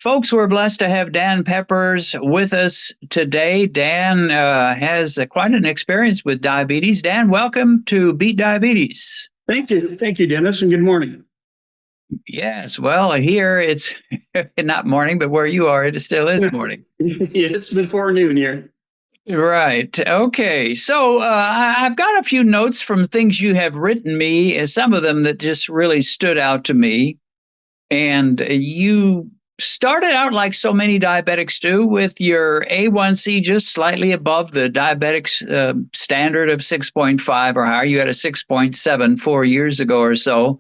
Folks, we're blessed to have Dan Peppers with us today. Dan has quite an experience with diabetes. Dan, welcome to Beat Diabetes. Thank you. Thank you, Dennis, and good morning. Yes, well, here it's not morning, but where you are, it still is morning. Yeah, it's before noon here. Right. Okay. So I've got a few notes from things you have written me, and some of them that just really stood out to me. And you started out like so many diabetics do with your A1C just slightly above the diabetic standard of 6.5 or higher. You had a 6.7 4 years ago or so.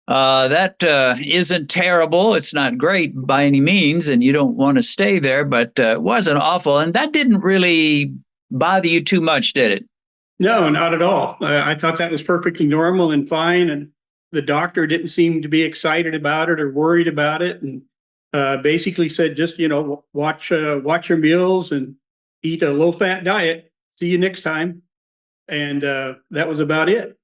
That isn't terrible. It's not great by any means, and you don't want to stay there, but it wasn't awful. And that didn't really bother you too much, did it? No, not at all. I thought that was perfectly normal and fine. And the doctor didn't seem to be excited about it or worried about it. And basically said, just, watch your meals and eat a low fat diet. See you next time. And that was about it.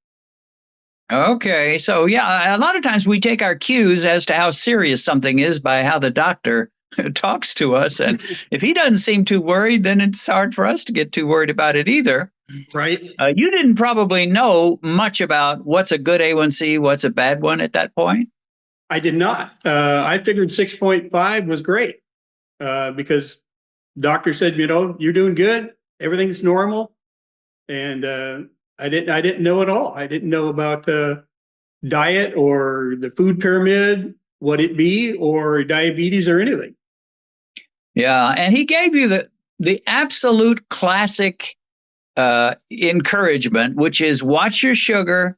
Okay. So, yeah, a lot of times we take our cues as to how serious something is by how the doctor talks to us. And if he doesn't seem too worried, then it's hard for us to get too worried about it either. Right. You didn't probably know much about what's a good A1C, what's a bad one at that point. I did not. I figured 6.5 was great because doctor said, you're doing good. Everything's normal. And I didn't know at all. I didn't know about diet or the food pyramid, what it be, or diabetes or anything. Yeah, and he gave you the absolute classic encouragement, which is watch your sugar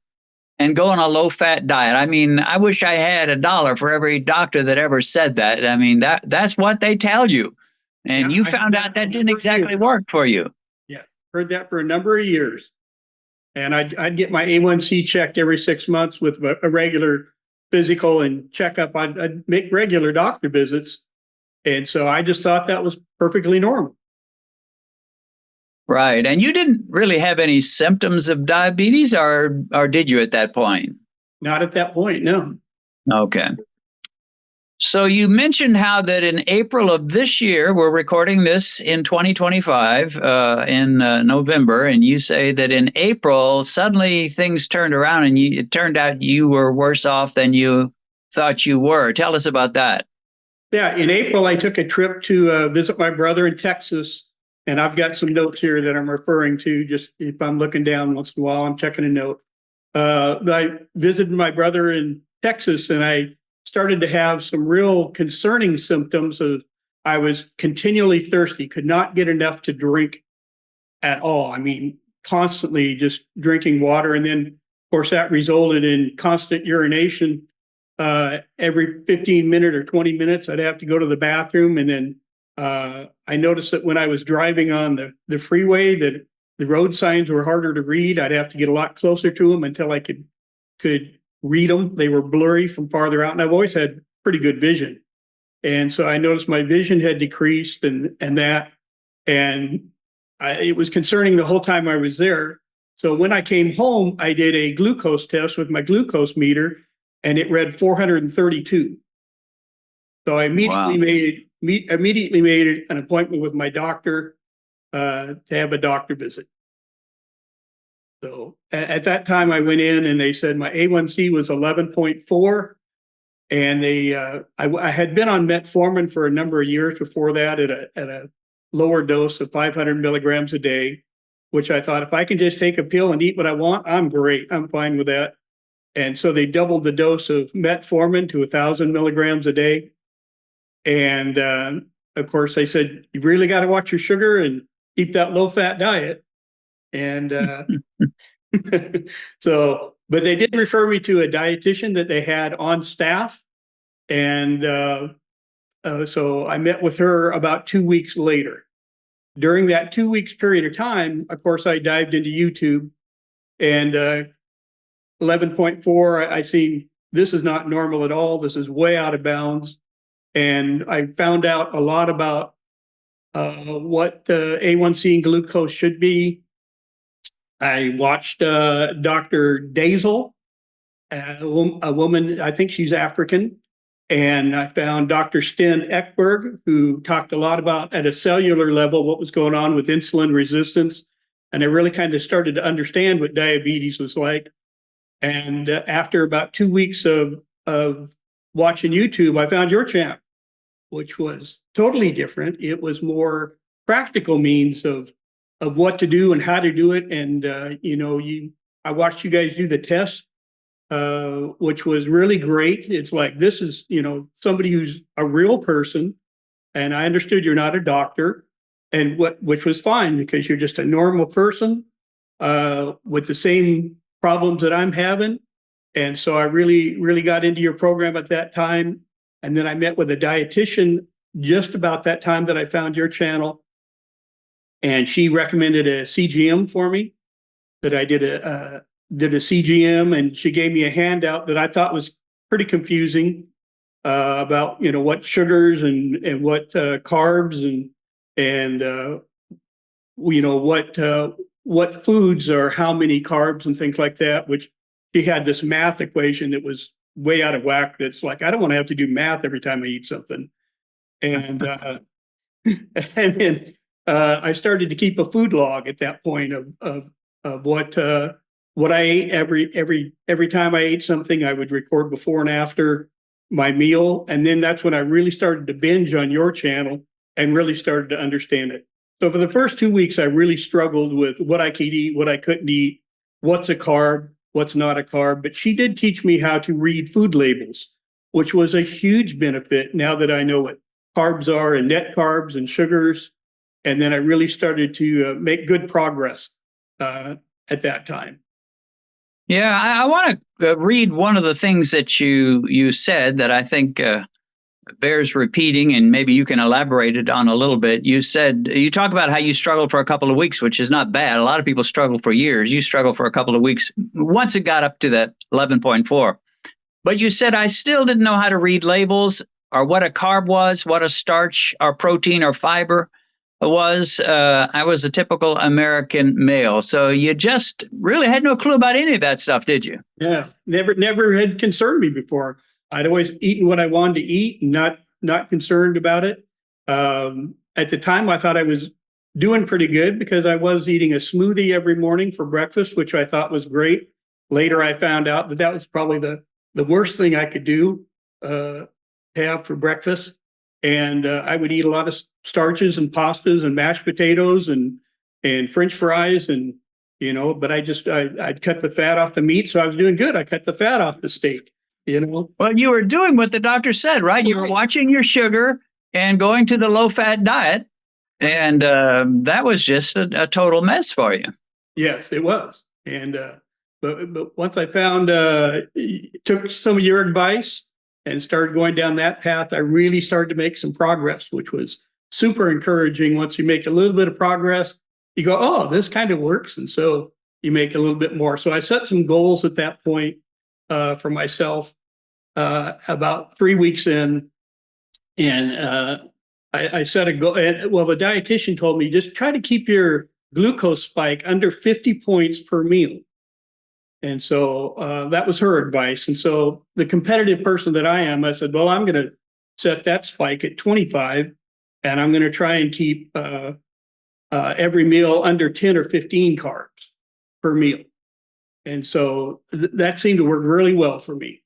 and go on a low-fat diet. I mean, I wish I had $1 for every doctor that ever said that. I mean, that's what they tell you, and you found out that didn't exactly work for you. Yeah, heard that for a number of years. And I'd get my A1C checked every 6 months with a regular physical and checkup. I'd make regular doctor visits. And so I just thought that was perfectly normal. Right. And you didn't really have any symptoms of diabetes, or did you at that point? Not at that point, no. Okay. So you mentioned how that in April of this year, we're recording this in 2025 in November, and you say that in April, suddenly things turned around and it turned out you were worse off than you thought you were. Tell us about that. Yeah, in April, I took a trip to visit my brother in Texas, and I've got some notes here that I'm referring to. Just if I'm looking down once in a while, I'm checking a note. I visited my brother in Texas, and I started to have some real concerning symptoms of I was continually thirsty, could not get enough to drink at all. I mean, constantly just drinking water. And then, of course, that resulted in constant urination. Every 15 minutes or 20 minutes, I'd have to go to the bathroom. And then I noticed that when I was driving on the freeway, that the road signs were harder to read. I'd have to get a lot closer to them until I could read them. They were blurry from farther out, and I've always had pretty good vision. And so I noticed my vision had decreased and it was concerning the whole time I was there. So when I came home, I did a glucose test with my glucose meter, and it read 432. So I immediately made an appointment with my doctor to have a doctor visit. So at that time, I went in and they said my A1C was 11.4, and I had been on metformin for a number of years before that at a lower dose of 500 milligrams a day, which I thought if I can just take a pill and eat what I want, I'm great. I'm fine with that. And so they doubled the dose of metformin to 1,000 milligrams a day. And of course, they said, you really got to watch your sugar and keep that low-fat diet. And but they did refer me to a dietitian that they had on staff. And so I met with her about 2 weeks later. During that 2 weeks period of time, of course, I dived into YouTube, and 11.4, I seen this is not normal at all. This is way out of bounds. And I found out a lot about what A1C and glucose should be. I watched Dr. Dazel, a woman, I think she's African, And I found Dr. Sten Ekberg, who talked a lot about at a cellular level what was going on with insulin resistance. And I really kind of started to understand what diabetes was like. And after about 2 weeks of watching YouTube, I found your channel, which was totally different. It was more practical means of what to do and how to do it. And I watched you guys do the test, which was really great. It's like, this is, somebody who's a real person. And I understood you're not a doctor, and which was fine because you're just a normal person with the same problems that I'm having. And so I really, really got into your program at that time. And then I met with a dietitian just about that time that I found your channel. And she recommended a CGM for me, that I did a CGM, and she gave me a handout that I thought was pretty confusing about, what sugars and what carbs and what foods are how many carbs and things like that, which she had this math equation that was way out of whack. That's like, I don't want to have to do math every time I eat something. And and then I started to keep a food log at that point of what I ate every time I ate something. I would record before and after my meal, and then that's when I really started to binge on your channel and really started to understand it. So for the first 2 weeks, I really struggled with what I could eat, what I couldn't eat, what's a carb, what's not a carb. But she did teach me how to read food labels, which was a huge benefit now that I know what carbs are and net carbs and sugars. And then I really started to make good progress at that time. Yeah, I want to read one of the things that you said that I think bears repeating, and maybe you can elaborate it on a little bit. You said, you talk about how you struggled for a couple of weeks, which is not bad. A lot of people struggle for years. You struggled for a couple of weeks once it got up to that 11.4. But you said, I still didn't know how to read labels or what a carb was, what a starch or protein or fiber was. I was a typical American male. So you just really had no clue about any of that stuff, did you? Yeah, never had concerned me before. I'd always eaten what I wanted to eat, and not concerned about it. At the time, I thought I was doing pretty good because I was eating a smoothie every morning for breakfast, which I thought was great. Later, I found out that was probably the worst thing I could do have for breakfast. And I would eat a lot of starches and pastas and mashed potatoes and French fries and but I'd cut the fat off the meat, so I was doing good. I cut the fat off the steak. Well, you were doing what the doctor said, right? You were watching your sugar and going to the low-fat diet, and that was just a total mess for you. Yes, it was. And but once I found took some of your advice and started going down that path, I really started to make some progress, which was super encouraging. Once you make a little bit of progress, you go, oh, this kind of works. And so you make a little bit more. So I set some goals at that point for myself about 3 weeks in. And I set a goal. Well, the dietitian told me, just try to keep your glucose spike under 50 points per meal. And so that was her advice. And so the competitive person that I am, I said, well, I'm going to set that spike at 25, and I'm going to try and keep every meal under 10 or 15 carbs per meal. And so that seemed to work really well for me.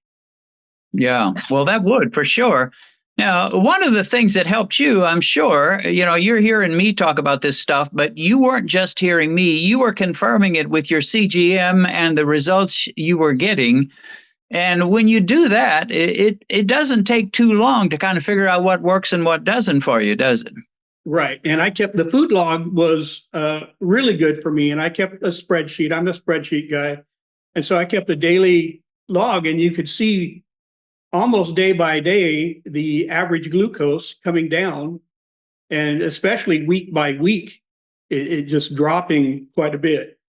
Yeah, well, that would for sure. Now, one of the things that helped you, I'm sure, you're hearing me talk about this stuff, but you weren't just hearing me. You were confirming it with your CGM and the results you were getting. And when you do that, it doesn't take too long to kind of figure out what works and what doesn't for you, does it? Right. And I kept the food log was really good for me. And I kept a spreadsheet. I'm a spreadsheet guy. And so I kept a daily log, and you could see almost day by day the average glucose coming down, and especially week by week, it just dropping quite a bit.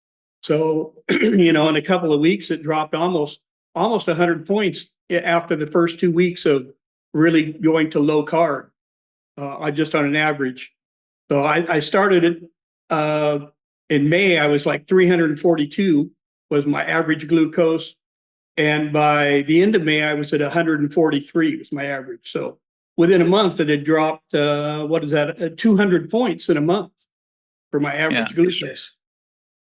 So, in a couple of weeks, it dropped almost 100 points after the first 2 weeks of really going to low carb. Just on an average. So I started it in May. I was like 342 was my average glucose. And by the end of May, I was at 143 was my average. So within a month, it had dropped, 200 points in a month for my Yeah. average glucose.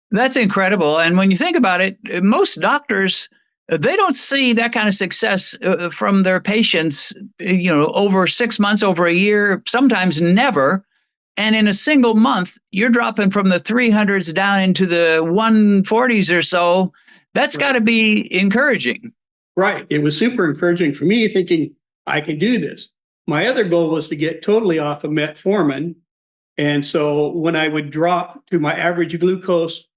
That's incredible. And when you think about it, most doctors, they don't see that kind of success from their patients, over 6 months, over a year, sometimes never. And in a single month, you're dropping from the 300s down into the 140s or so. That's got to be encouraging. Right. It was super encouraging for me, thinking I can do this. My other goal was to get totally off of metformin. And so when I would drop to my average glucose,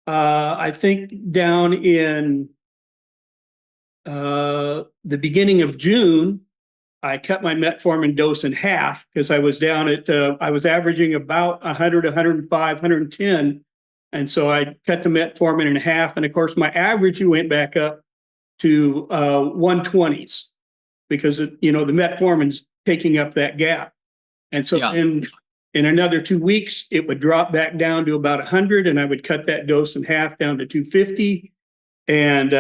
I think down in the beginning of June, I cut my metformin dose in half because I was down at, I was averaging about 100, 105, 110. And so I cut the metformin in half. And of course, my average went back up to 120s because, the metformin's taking up that gap. And so then in another 2 weeks, it would drop back down to about 100, and I would cut that dose in half down to 250. And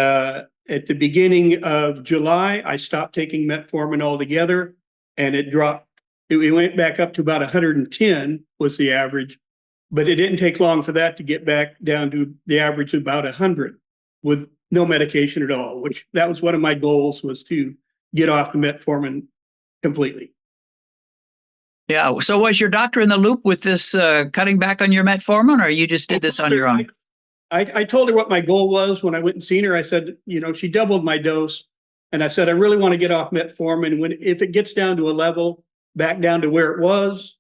at the beginning of July, I stopped taking metformin altogether, and it dropped. It went back up to about 110 was the average, but it didn't take long for that to get back down to the average of about 100 with no medication at all, which that was one of my goals, was to get off the metformin completely. Yeah. So was your doctor in the loop with this cutting back on your metformin, or you just did this on your own? I told her what my goal was when I went and seen her. I said, she doubled my dose. And I said, I really want to get off metformin. If it gets down to a level back down to where it was,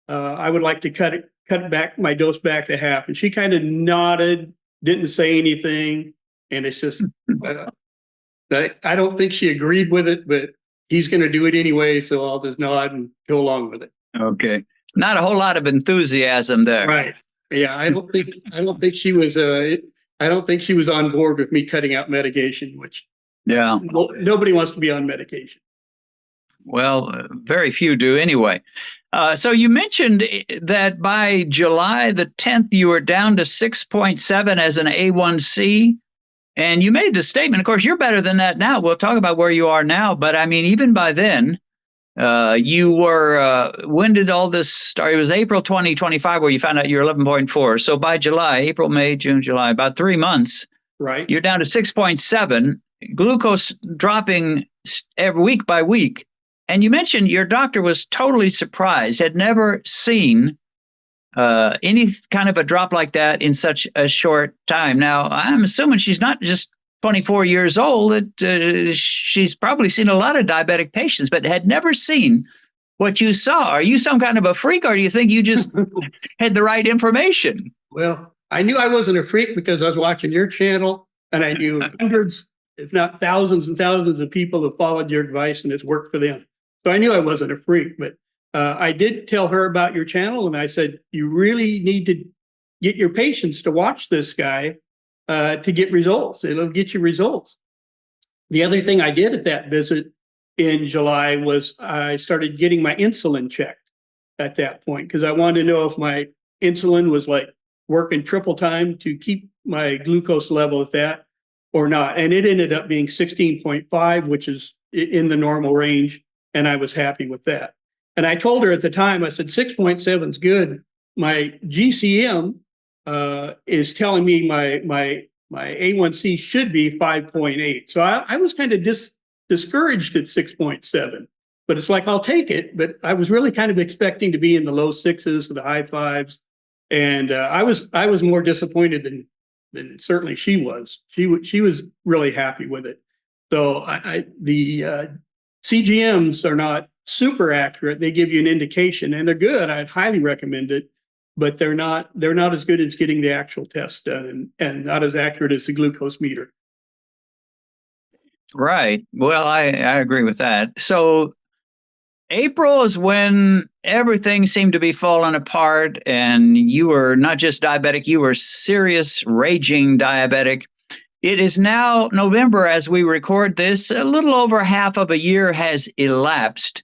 I would like to cut back my dose back to half. And she kind of nodded, didn't say anything. And it's just, I don't think she agreed with it, but he's going to do it anyway. So I'll just nod and go along with it. Okay. Not a whole lot of enthusiasm there. Right. Yeah. I don't think she was on board with me cutting out medication, which nobody wants to be on medication. Well, very few do anyway. So you mentioned that by July the 10th, you were down to 6.7 as an A1C. And you made the statement, of course, you're better than that now. We'll talk about where you are now. But I mean, even by then, you were, when did all this start? It was April 2025 where you found out you're 11.4. So by July, April, May, June, July, about 3 months, right? You're down to 6.7, glucose dropping every week by week. And you mentioned your doctor was totally surprised, had never seen any kind of a drop like that in such a short time. Now, I'm assuming she's not just 24 years old. She's probably seen a lot of diabetic patients, but had never seen what you saw. Are you some kind of a freak, or do you think you just had the right information? Well, I knew I wasn't a freak because I was watching your channel, and I knew hundreds, if not thousands and thousands of people have followed your advice and it's worked for them. So I knew I wasn't a freak, but I did tell her about your channel, and I said, you really need to get your patients to watch this guy to get results. It'll get you results. The other thing I did at that visit in July was I started getting my insulin checked at that point because I wanted to know if my insulin was like working triple time to keep my glucose level at that or not. And it ended up being 16.5, which is in the normal range. And I was happy with that. And I told her at the time, I said, 6.7 is good. My GCM is telling me my A1C should be 5.8. So I was kind of discouraged at 6.7, but it's like, I'll take it. But I was really kind of expecting to be in the low sixes, the high fives. And I was more disappointed than certainly she was. She was really happy with it. So the CGMs are not super accurate. They give you an indication, and they're good. I'd highly recommend it, but they're not as good as getting the actual test done, and not as accurate as the glucose meter. Right. Well, I agree with that. So April is when everything seemed to be falling apart, and you were not just diabetic, you were serious, raging diabetic. It is now November as we record this. A little over half of a year has elapsed.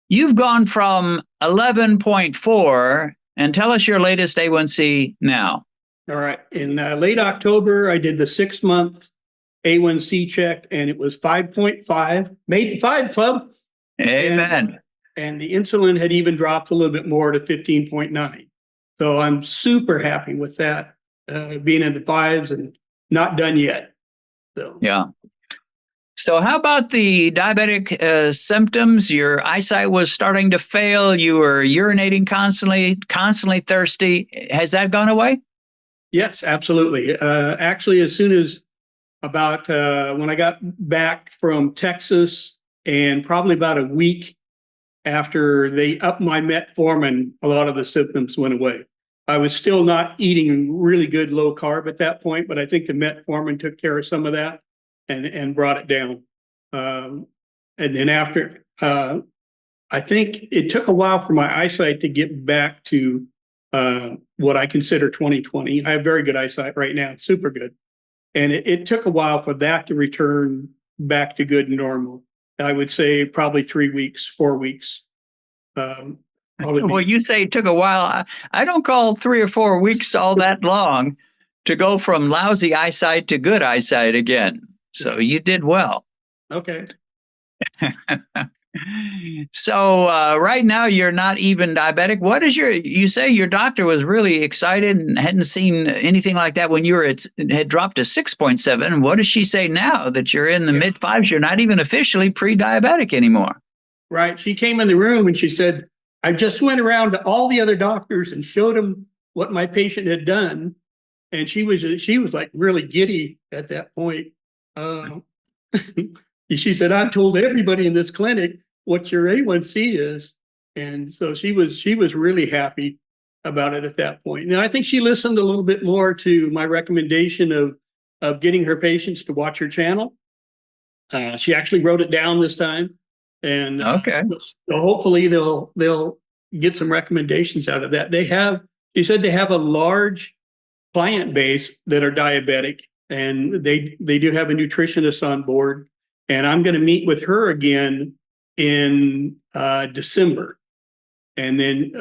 You've gone from 11.4, and tell us your latest A1C now. All right. In late October, I did the 6 month A1C checked, and it was 5.5, made the 5 club. Amen. And the insulin had even dropped a little bit more to 15.9. So I'm super happy with that, being in the fives and not done yet. So Yeah. So, how about the diabetic symptoms? Your eyesight was starting to fail. You were urinating constantly thirsty. Has that gone away? yes, absolutely. Actually, as soon as about when I got back from Texas, and probably about a week after they upped my metformin, a lot of the symptoms went away. I was still not eating really good low carb at that point, but I think the metformin took care of some of that and brought it down. And then after, I think it took a while for my eyesight to get back to what I consider 20/20. I have very good eyesight right now, super good. And it took a while for that to return back to good and normal. I would say probably 3 weeks, 4 weeks. Well, you say it took a while. I don't call 3 or 4 weeks all that long to go from lousy eyesight to good eyesight again. So you did well. Okay. So right now you're not even diabetic. What is you say your doctor was really excited and hadn't seen anything like that when you were had dropped to 6.7. What does she say now that you're in the mid fives? You're not even officially pre-diabetic anymore. Right. She came in the room and she said, I just went around to all the other doctors and showed them what my patient had done. And she was like really giddy at that point. She said, I've told everybody in this clinic what your A1C is. And so she was really happy about it at that point. Now, I think she listened a little bit more to my recommendation of getting her patients to watch her channel. She actually wrote it down this time. And okay. So hopefully they'll get some recommendations out of that. She said they have a large client base that are diabetic, and they do have a nutritionist on board. And I'm going to meet with her again in December. And then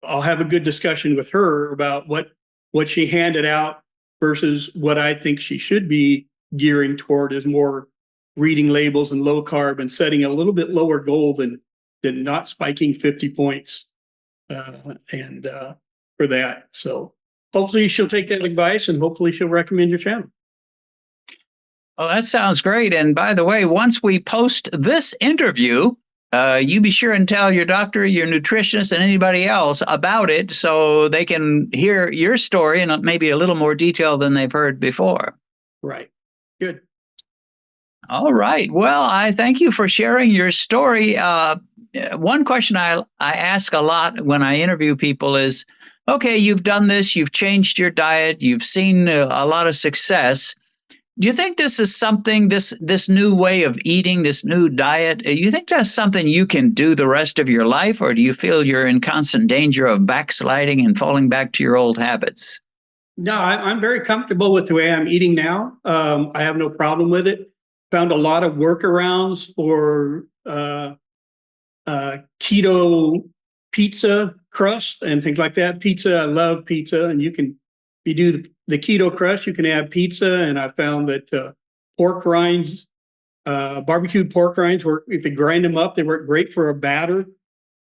I'll have a good discussion with her about what she handed out versus what I think she should be gearing toward, is more reading labels and low carb and setting a little bit lower goal than not spiking 50 points and for that. So hopefully she'll take that advice, and hopefully she'll recommend your channel. Well, that sounds great. And by the way, once we post this interview, you be sure and tell your doctor, your nutritionist, and anybody else about it so they can hear your story in maybe a little more detail than they've heard before. Right. Good. All right. Well, I thank you for sharing your story. One question I ask a lot when I interview people is, okay, you've done this, you've changed your diet, you've seen a lot of success. Do you think this is something, this new way of eating, this new diet, you think that's something you can do the rest of your life, or do you feel you're in constant danger of backsliding and falling back to your old habits? No, I'm very comfortable with the way I'm eating now. I have no problem with it. Found a lot of workarounds for keto pizza crust and things like that. Pizza, I love pizza, and if you do the keto crust, you can add pizza. And I found that pork rinds, barbecued pork rinds, if you grind them up, they work great for a batter.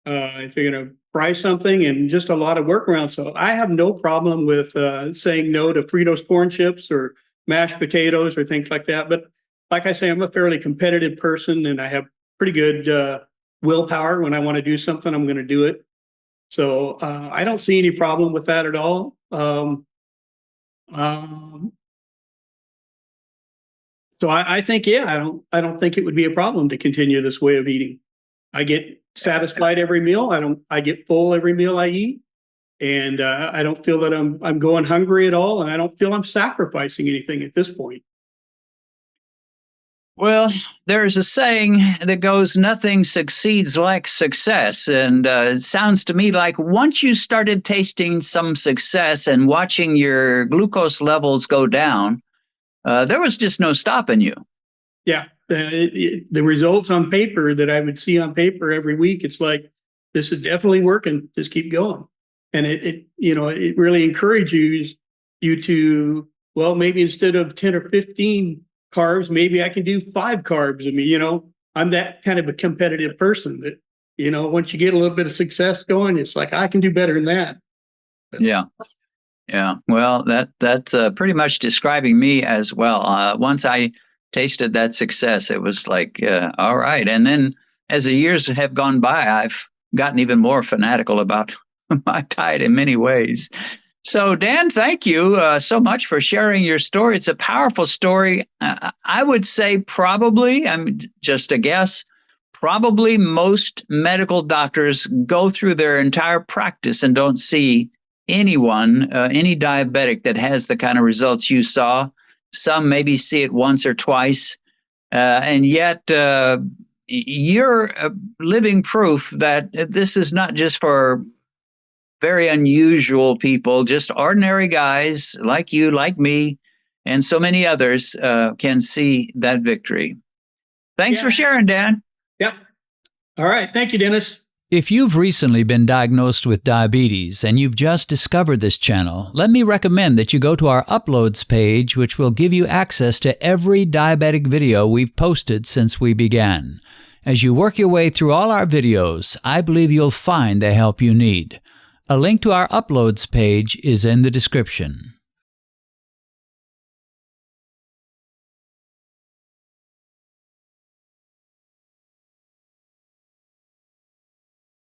If you're going to fry something, and just a lot of workarounds. So I have no problem with saying no to Fritos corn chips or mashed potatoes or things like that. But like I say, I'm a fairly competitive person, and I have pretty good willpower. When I want to do something, I'm going to do it. So I don't see any problem with that at all. So I think, I don't think it would be a problem to continue this way of eating. I get satisfied every meal. I get full every meal I eat, and I don't feel that I'm going hungry at all, and I don't feel I'm sacrificing anything at this point. Well, there's a saying that goes, nothing succeeds like success. And it sounds to me like once you started tasting some success and watching your glucose levels go down, there was just no stopping you. Yeah. The results on paper that I would see on paper every week, it's like, this is definitely working. Just keep going. And it really encourages you to well, maybe instead of 10 or 15 carbs, maybe I can do 5 carbs. I mean, I'm that kind of a competitive person that, once you get a little bit of success going, it's like, I can do better than that. Yeah. Yeah. Well, that's pretty much describing me as well. Once I tasted that success, it was like, all right. And then as the years have gone by, I've gotten even more fanatical about my diet in many ways. So, Dan, thank you so much for sharing your story. It's a powerful story. I would say probably, I'm just a guess, probably most medical doctors go through their entire practice and don't see anyone, any diabetic that has the kind of results you saw. Some maybe see it once or twice. And yet you're living proof that this is not just for very unusual people, just ordinary guys like you, like me, and so many others can see that victory. Thanks for sharing, Dan. Yep. All right. Thank you, Dennis. If you've recently been diagnosed with diabetes and you've just discovered this channel, let me recommend that you go to our uploads page, which will give you access to every diabetic video we've posted since we began. As you work your way through all our videos, I believe you'll find the help you need. A link to our uploads page is in the description.